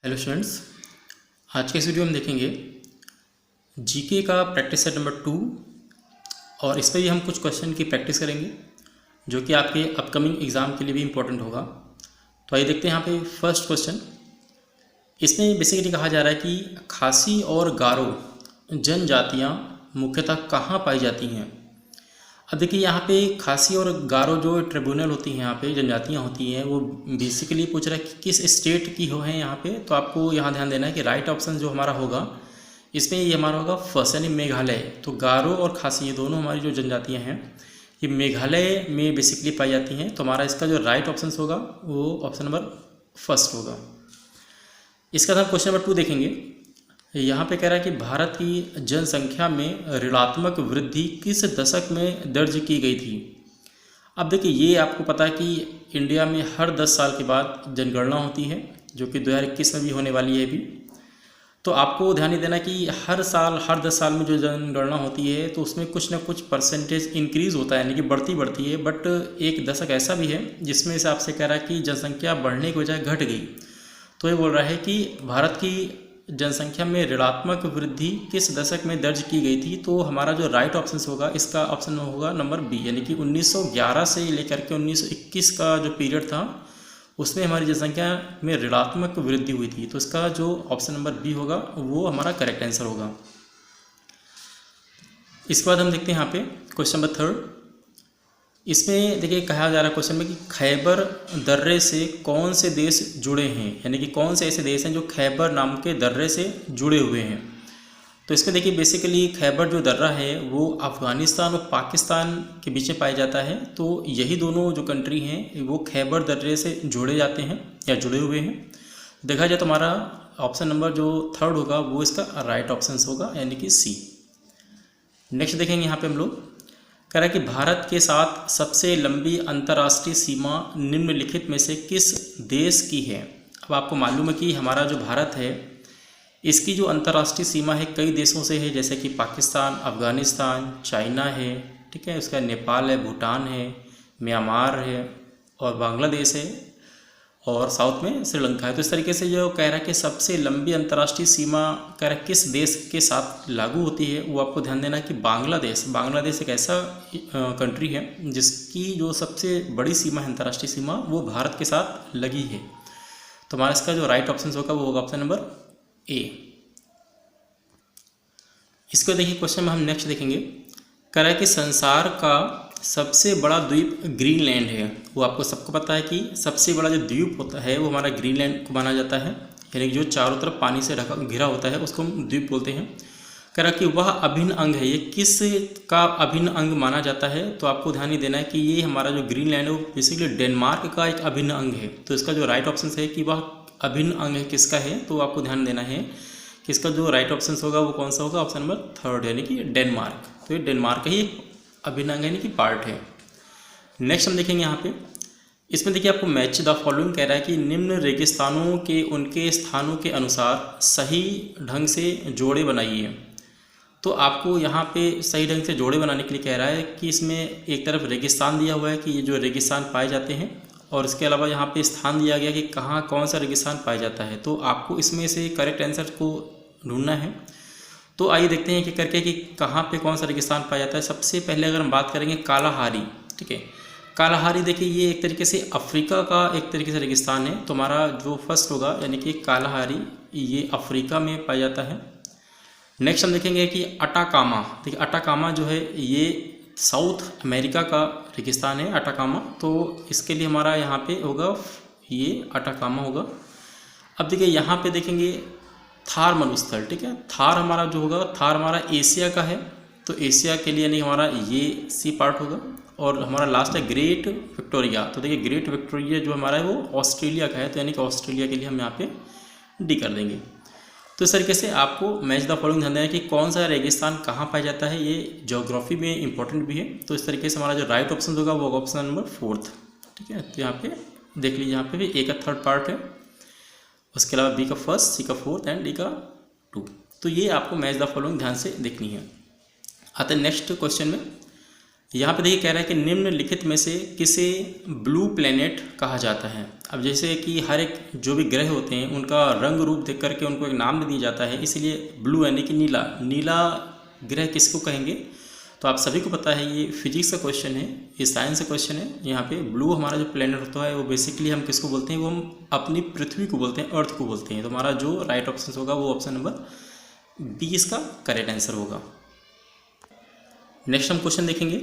Hello students, आज के इस वीडियो में देखेंगे जीके का प्रैक्टिस सेट नंबर 2 और इस पर ही हम कुछ क्वेश्चन की प्रैक्टिस करेंगे जो कि आपके अपकमिंग एग्ज़ाम के लिए भी इम्पोर्टेंट होगा। तो आइए देखते हैं यहाँ पे फर्स्ट क्वेश्चन। इसमें बेसिकली कहा जा रहा है कि खासी और गारो जनजातियाँ मुख्यतः कहाँ पाई जाती हैं। अब देखिए यहाँ पे खासी और गारो जो ट्रिब्यूनल होती हैं, यहाँ पे जनजातियाँ होती हैं, वो बेसिकली पूछ रहा है कि किस स्टेट की हो हैं यहाँ पे। तो आपको यहाँ ध्यान देना है कि राइट ऑप्शन जो हमारा होगा इसमें ये हमारा होगा फर्स्ट, यानी मेघालय। तो गारो और खासी ये दोनों हमारी जो जनजातियाँ हैं ये मेघालय में बेसिकली पाई जाती हैं। तो हमारा इसका जो राइट ऑप्शन होगा वो ऑप्शन नंबर फर्स्ट होगा। इसका हम क्वेश्चन नंबर 2 देखेंगे। यहाँ पे कह रहा है कि भारत की जनसंख्या में ऋणात्मक वृद्धि किस दशक में दर्ज की गई थी। अब देखिए ये आपको पता है कि इंडिया में हर 10 साल के बाद जनगणना होती है जो कि 2021 में भी होने वाली है अभी। तो आपको ध्यान ही देना कि हर साल हर 10 साल में जो जनगणना होती है तो उसमें कुछ ना कुछ परसेंटेज इंक्रीज़ होता है, यानी कि बढ़ती है। बट एक दशक ऐसा भी है जिसमें से आपसे कह रहा है कि जनसंख्या बढ़ने की बजाय घट गई। तो ये बोल रहा है कि भारत की जनसंख्या में ऋणात्मक वृद्धि किस दशक में दर्ज की गई थी। तो हमारा जो राइट ऑप्शन होगा इसका ऑप्शन होगा नंबर बी, यानी कि 1911 से लेकर के 1921 का जो पीरियड था उसमें हमारी जनसंख्या में ऋणात्मक वृद्धि हुई थी। तो इसका जो ऑप्शन नंबर बी होगा वो हमारा करेक्ट आंसर होगा। इसके बाद हम देखते हैं यहाँ पे क्वेश्चन नंबर 3। इसमें देखिए कहा जा रहा है क्वेश्चन में कि खैबर दर्रे से कौन से देश जुड़े हैं, यानी कि कौन से ऐसे देश हैं जो खैबर नाम के दर्रे से जुड़े हुए हैं। तो इसमें देखिए बेसिकली खैबर जो दर्रा है वो अफ़गानिस्तान और पाकिस्तान के बीच में पाया जाता है। तो यही दोनों जो कंट्री हैं वो खैबर दर्रे से जुड़े जाते हैं या जुड़े हुए हैं। देखा जाए तो हमारा ऑप्शन नंबर जो 3 होगा वो इसका राइट ऑप्शन होगा, यानी कि सी। नेक्स्ट देखेंगे यहाँ पे हम लोग कह रहा है कि भारत के साथ सबसे लंबी अंतर्राष्ट्रीय सीमा निम्नलिखित में से किस देश की है। अब आपको मालूम है कि हमारा जो भारत है इसकी जो अंतर्राष्ट्रीय सीमा है कई देशों से है, जैसे कि पाकिस्तान, अफ़गानिस्तान, चाइना है, ठीक है, उसका नेपाल है, भूटान है, म्यांमार है और बांग्लादेश है और साउथ में श्रीलंका है। तो इस तरीके से जो कह रहा है कि सबसे लंबी अंतर्राष्ट्रीय सीमा कह रहा है किस देश के साथ लागू होती है, वो आपको ध्यान देना कि बांग्लादेश एक ऐसा कंट्री है जिसकी जो सबसे बड़ी सीमा है अंतर्राष्ट्रीय सीमा वो भारत के साथ लगी है। तो हमारा इसका जो राइट ऑप्शन होगा वो होगा ऑप्शन नंबर ए। इसको देखिए क्वेश्चन में हम नेक्स्ट देखेंगे। कह रहा है कि संसार का सबसे बड़ा द्वीप ग्रीनलैंड है। वो आपको सबको पता है कि सबसे बड़ा जो द्वीप होता है वो हमारा ग्रीनलैंड को माना जाता है, यानी कि जो चारों तरफ पानी से ढका घिरा होता है उसको हम द्वीप बोलते हैं। कह रहा कि वह अभिन्न अंग है, ये किस का अभिन्न अंग माना जाता है। तो आपको ध्यान ही देना है कि ये हमारा जो ग्रीनलैंड है वो बेसिकली डेनमार्क का एक अभिन्न अंग है। तो इसका जो राइट ऑप्शन है कि वह अभिन्न अंग है किसका है, तो आपको ध्यान देना है कि इसका जो राइट ऑप्शन होगा वो कौन सा होगा, ऑप्शन नंबर 3, यानी कि डेनमार्क। तो ये डेनमार्क का ही अभिन्न अंग यानी कि पार्ट है। नेक्स्ट हम देखेंगे यहाँ पे। इसमें देखिए आपको मैच द फॉलोइंग कह रहा है कि निम्न रेगिस्तानों के उनके स्थानों के अनुसार सही ढंग से जोड़े बनाइए। तो आपको यहाँ पे सही ढंग से जोड़े बनाने के लिए कह रहा है कि इसमें एक तरफ रेगिस्तान दिया हुआ है कि ये जो रेगिस्तान पाए जाते हैं और इसके अलावा यहाँ पे स्थान दिया गया कि कहाँ कौन सा रेगिस्तान पाया जाता है। तो आपको इसमें से करेक्ट आंसर को ढूंढना है। तो आइए देखते हैं कि करके कि कहाँ पे कौन सा रेगिस्तान पाया जाता है। सबसे पहले अगर हम बात करेंगे कालाहारी, ठीक है, कालाहारी देखिए ये एक तरीके से अफ्रीका का एक तरीके से रेगिस्तान है। तो हमारा जो फर्स्ट होगा यानी कि कालाहारी ये अफ्रीका में पाया जाता है। नेक्स्ट हम देखेंगे कि अटाकामा, देखिए अटाकामा जो है ये साउथ अमेरिका का रेगिस्तान है अटाकामा। तो इसके लिए हमारा यहाँ पे होगा ये अटाकामा होगा। अब देखिए यहाँ पे देखेंगे थार मरुस्थल, ठीक है, थार हमारा जो होगा थार हमारा एशिया का है। तो एशिया के लिए यानी हमारा ये सी पार्ट होगा। और हमारा लास्ट है ग्रेट विक्टोरिया। तो देखिए ग्रेट विक्टोरिया जो हमारा है वो ऑस्ट्रेलिया का है, तो यानी कि ऑस्ट्रेलिया के लिए हम यहाँ पे डी कर देंगे। तो इस तरीके से आपको मैच द फॉलोइंग ध्यान देना है कि कौन सा रेगिस्तान कहाँ पाया जाता है, ये ज्योग्राफी में इंपॉर्टेंट भी है। तो इस तरीके से हमारा जो राइट ऑप्शन होगा वो ऑप्शन नंबर 4, ठीक है। तो यहाँ पे देख लीजिए यहाँ पे भी ए का 3rd पार्ट है, उसके अलावा बी का 1st, सी का 4th एंड डी का 2। तो ये आपको मैच द फॉलोइंग ध्यान से देखनी है। आते हैं नेक्स्ट क्वेश्चन में। यहाँ पे देखिए कह रहा है कि निम्नलिखित में से किसे ब्लू प्लेनेट कहा जाता है। अब जैसे कि हर एक जो भी ग्रह होते हैं उनका रंग रूप देख करके उनको एक नाम दिया जाता है, इसलिए ब्लू यानी कि नीला, नीला ग्रह किसको कहेंगे? तो आप सभी को पता है ये फिजिक्स का क्वेश्चन है, ये साइंस का क्वेश्चन है। यहाँ पे ब्लू हमारा जो प्लेनेट होता है वो बेसिकली हम किसको बोलते हैं? वो हम अपनी पृथ्वी को बोलते हैं, अर्थ को बोलते हैं। तो हमारा जो राइट ऑप्शन होगा वो ऑप्शन नंबर बी इसका करेक्ट आंसर होगा। नेक्स्ट हम क्वेश्चन देखेंगे,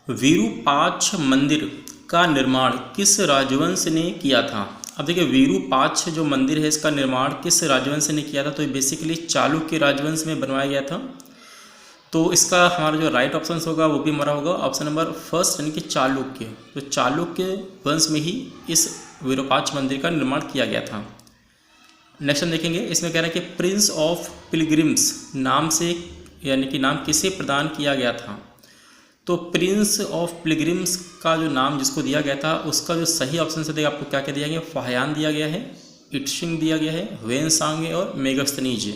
विरूपाक्ष मंदिर का निर्माण किस राजवंश ने किया था? अब देखिए विरूपाक्ष जो मंदिर है इसका निर्माण किस राजवंश ने किया था? तो ये बेसिकली चालुक्य राजवंश में बनवाया गया था। तो इसका हमारा जो राइट ऑप्शन होगा वो भी हमारा होगा ऑप्शन नंबर फर्स्ट यानी कि चालुक्य। तो चालुक्य वंश में ही इस विरूपाक्ष मंदिर का निर्माण किया गया था। नेक्स्ट हम देखेंगे, इसमें कह रहा है कि प्रिंस ऑफ पिलग्रिम्स नाम से यानी कि नाम किसे प्रदान किया गया था? तो प्रिंस ऑफ पिलग्रिम्स का जो नाम जिसको दिया गया था उसका जो सही ऑप्शन से आपको क्या क्या दिया गया? फाह्यान दिया गया है, इटशिंग दिया गया है, ह्वेनसांग है और मेगास्थनीज है।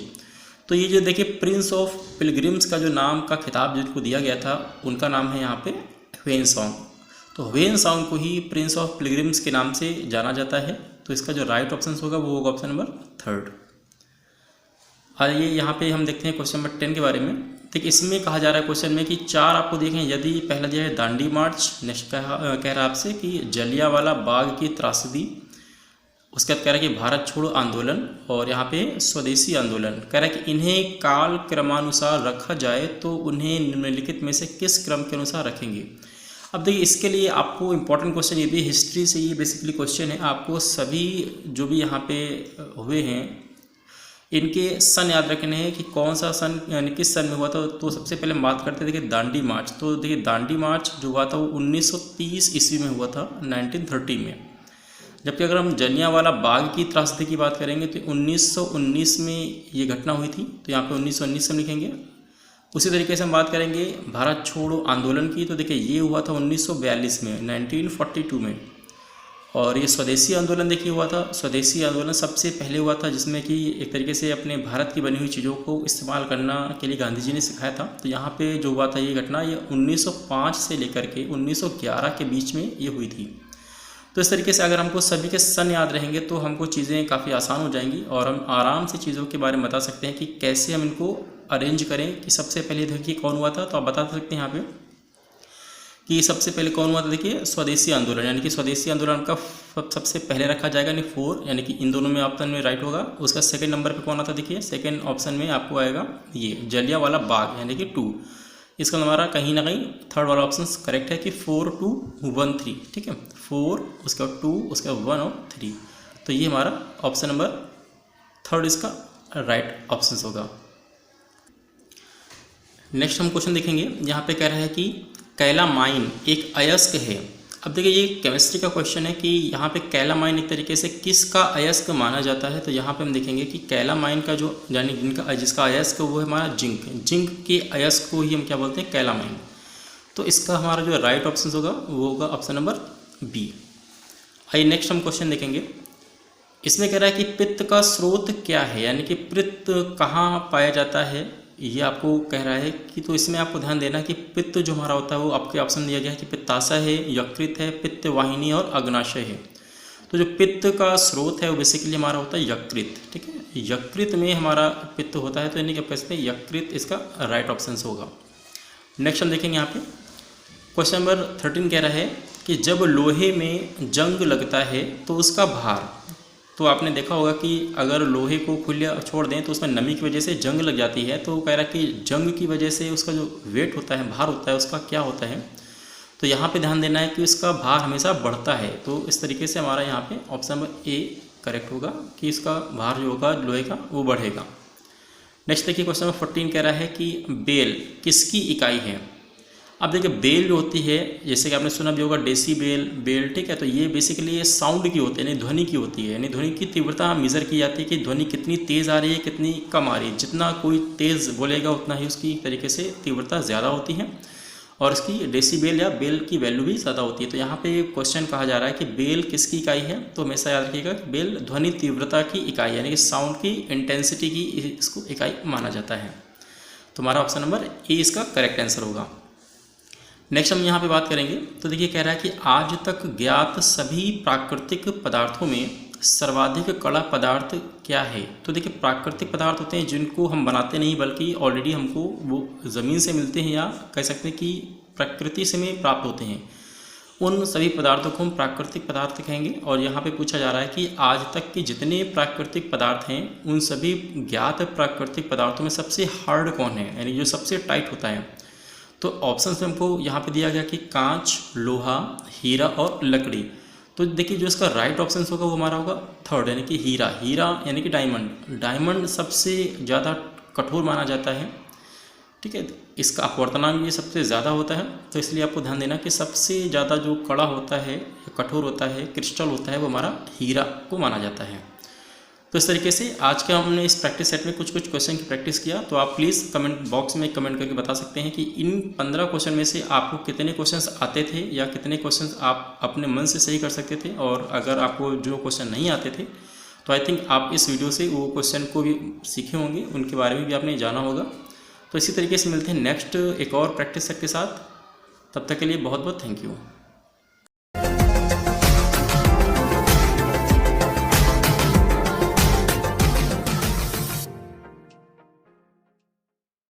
तो ये जो देखिए प्रिंस ऑफ पिलग्रिम्स का जो नाम का खिताब जिनको दिया गया था उनका नाम है यहाँ पे ह्वेनसांग। तो ह्वेनसांग को ही प्रिंस ऑफ पिलग्रिम्स के नाम से जाना जाता है। तो इसका जो राइट ऑप्शन होगा वो होगा ऑप्शन नंबर थर्ड। आइए यहाँ पे हम देखते हैं क्वेश्चन नंबर 10 के बारे में। देखिए इसमें कहा जा रहा है क्वेश्चन में कि चार आपको देखें, यदि पहला जो है दांडी मार्च, नेक्स्ट कह रहा है आपसे कि जलियांवाला बाग की त्रासदी, उसके बाद कह रहा है कि भारत छोड़ो आंदोलन और यहाँ पे स्वदेशी आंदोलन। कह रहा है कि इन्हें काल क्रमानुसार रखा जाए तो उन्हें निम्नलिखित में से किस क्रम के अनुसार रखेंगे? अब देखिए इसके लिए आपको इम्पोर्टेंट क्वेश्चन ये भी हिस्ट्री से ये बेसिकली क्वेश्चन है। आपको सभी जो भी यहाँ पे हुए हैं इनके सन याद रखने हैं कि कौन सा सन यानी किस सन में हुआ था। तो सबसे पहले हम बात करते हैं देखिए दांडी मार्च। तो देखिए दांडी मार्च जो हुआ था वो 1930 ईस्वी में हुआ था, 1930 में। जबकि अगर हम जलियांवाला बाग की त्रासदी की बात करेंगे तो 1919 में ये घटना हुई थी। तो यहाँ पे 1919 हम लिखेंगे। उसी तरीके से हम बात करेंगे भारत छोड़ो आंदोलन की, तो देखिए ये हुआ था 1942 में, 1942 में। और ये स्वदेशी आंदोलन देखिए हुआ था। स्वदेशी आंदोलन सबसे पहले हुआ था जिसमें कि एक तरीके से अपने भारत की बनी हुई चीज़ों को इस्तेमाल करना के लिए गांधी जी ने सिखाया था। तो यहाँ पे जो हुआ था ये घटना ये 1905 से लेकर के 1911 के बीच में ये हुई थी। तो इस तरीके से अगर हमको सभी के सन याद रहेंगे तो हमको चीज़ें काफ़ी आसान हो जाएंगी और हम आराम से चीज़ों के बारे में बता सकते हैं कि कैसे हम इनको अरेंज करें कि सबसे पहले देखिए कौन हुआ था। तो आप बता सकते हैं यहाँ पे कि सबसे पहले कौन हुआ था। देखिए स्वदेशी आंदोलन, यानी कि स्वदेशी आंदोलन का सबसे पहले रखा जाएगा यानी 4, यानी कि इन दोनों में ऑप्शन में राइट होगा। उसका सेकंड नंबर पे कौन आता है? देखिए सेकंड ऑप्शन में आपको आएगा ये जलियांवाला बाग यानी कि 2। इसका हमारा कहीं ना कहीं थर्ड वाला ऑप्शन करेक्ट है कि 4, 2, 1, 3। ठीक है, 4 उसका 2 उसका 1 और 3। तो ये हमारा ऑप्शन नंबर थर्ड इसका राइट ऑप्शन होगा। नेक्स्ट हम क्वेश्चन देखेंगे, यहाँ पे कह रहा है कि कैलामाइन एक अयस्क है। अब देखिए ये केमिस्ट्री का क्वेश्चन है कि यहाँ पे कैलामाइन एक तरीके से किसका अयस्क माना जाता है। तो यहाँ पे हम देखेंगे कि कैलामाइन का जो यानी जिसका अयस्क वो है हमारा जिंक। जिंक के अयस्क को ही हम क्या बोलते हैं? कैलामाइन। तो इसका हमारा जो राइट ऑप्शन होगा वो होगा ऑप्शन नंबर बी। आइए नेक्स्ट हम क्वेश्चन देखेंगे। इसमें कह रहा है कि पित्त का स्रोत क्या है, यानी कि पित्त कहाँ पाया जाता है ये आपको कह रहा है कि। तो इसमें आपको ध्यान देना है कि पित्त जो हमारा होता है वो आपके ऑप्शन दिया गया है कि पित्ताशय है, यकृत है, पित्त वाहिनी और अग्नाशय है। तो जो पित्त का स्रोत है वो बेसिकली हमारा होता है यकृत। ठीक है, यकृत में हमारा पित्त होता है। तो यानी कि आप कह सकते हैं यकृत इसका राइट ऑप्शन होगा। नेक्स्ट हम देखेंगे यहाँ पे क्वेश्चन नंबर 13 कह रहा है कि जब लोहे में जंग लगता है तो उसका भार। तो आपने देखा होगा कि अगर लोहे को खुला छोड़ दें तो उसमें नमी की वजह से जंग लग जाती है। तो कह रहा है कि जंग की वजह से उसका जो वेट होता है, भार होता है, उसका क्या होता है। तो यहाँ पे ध्यान देना है कि उसका भार हमेशा बढ़ता है। तो इस तरीके से हमारा यहाँ पे ऑप्शन नंबर ए करेक्ट होगा कि इसका भार जो होगा लोहे का वो बढ़ेगा। नेक्स्ट देखिए क्वेश्चन नंबर 14 कह रहा है कि बेल किसकी इकाई है। अब देखिए बेल जो होती है, जैसे कि आपने सुना भी होगा डेसीबेल, बेल। ठीक है, तो ये बेसिकली ये साउंड की होती है, यानी ध्वनि की होती है। यानी ध्वनि की तीव्रता मेज़र की जाती है कि ध्वनि कितनी तेज़ आ रही है, कितनी कम आ रही है। जितना कोई तेज़ बोलेगा उतना ही उसकी तरीके से तीव्रता ज़्यादा होती है और इसकी डेसीबेल या बेल की वैल्यू भी ज़्यादा होती है। तो यहाँ पे क्वेश्चन कहा जा रहा है कि बेल किसकी इकाई है। तो हमेशा याद रखिएगा कि बेल ध्वनि तीव्रता की इकाई यानी कि साउंड की इंटेंसिटी की इसको इकाई माना जाता है। तो हमारा ऑप्शन नंबर ए इसका करेक्ट आंसर होगा। नेक्स्ट हम यहाँ पे बात करेंगे। तो देखिए कह रहा है कि आज तक ज्ञात सभी प्राकृतिक पदार्थों में सर्वाधिक कड़ा पदार्थ क्या है। तो देखिए प्राकृतिक पदार्थ होते हैं जिनको हम बनाते नहीं बल्कि ऑलरेडी हमको वो ज़मीन से मिलते हैं या कह सकते हैं कि प्रकृति से में प्राप्त होते हैं। उन सभी पदार्थों को हम प्राकृतिक पदार्थ कहेंगे। और यहाँ पे पूछा जा रहा है कि आज तक के जितने प्राकृतिक पदार्थ हैं उन सभी ज्ञात प्राकृतिक पदार्थों में सबसे हार्ड कौन है, यानी जो सबसे टाइट होता है। तो ऑप्शन हमको यहाँ पे दिया गया कि कांच, लोहा, हीरा और लकड़ी। तो देखिए जो इसका राइट ऑप्शन होगा वो हमारा होगा थर्ड, यानी कि हीरा। हीरा यानी कि डायमंड। डायमंड सबसे ज़्यादा कठोर माना जाता है, ठीक है। इसका अपवर्तनांक भी सबसे ज़्यादा होता है, तो इसलिए आपको ध्यान देना कि सबसे ज़्यादा जो कड़ा होता है, कठोर होता है, क्रिस्टल होता है, वो हमारा हीरा को माना जाता है। तो इस तरीके से आज के हमने इस प्रैक्टिस सेट में कुछ क्वेश्चन की प्रैक्टिस किया। तो आप प्लीज़ कमेंट बॉक्स में कमेंट करके बता सकते हैं कि इन 15 क्वेश्चन में से आपको कितने क्वेश्चंस आते थे या कितने क्वेश्चंस आप अपने मन से सही कर सकते थे। और अगर आपको जो क्वेश्चन नहीं आते थे तो आई थिंक आप इस वीडियो से वो क्वेश्चन को भी सीखे होंगे, उनके बारे में भी आपने जाना होगा। तो इसी तरीके से मिलते हैं नेक्स्ट एक और प्रैक्टिस सेट के साथ। तब तक के लिए बहुत बहुत थैंक यू।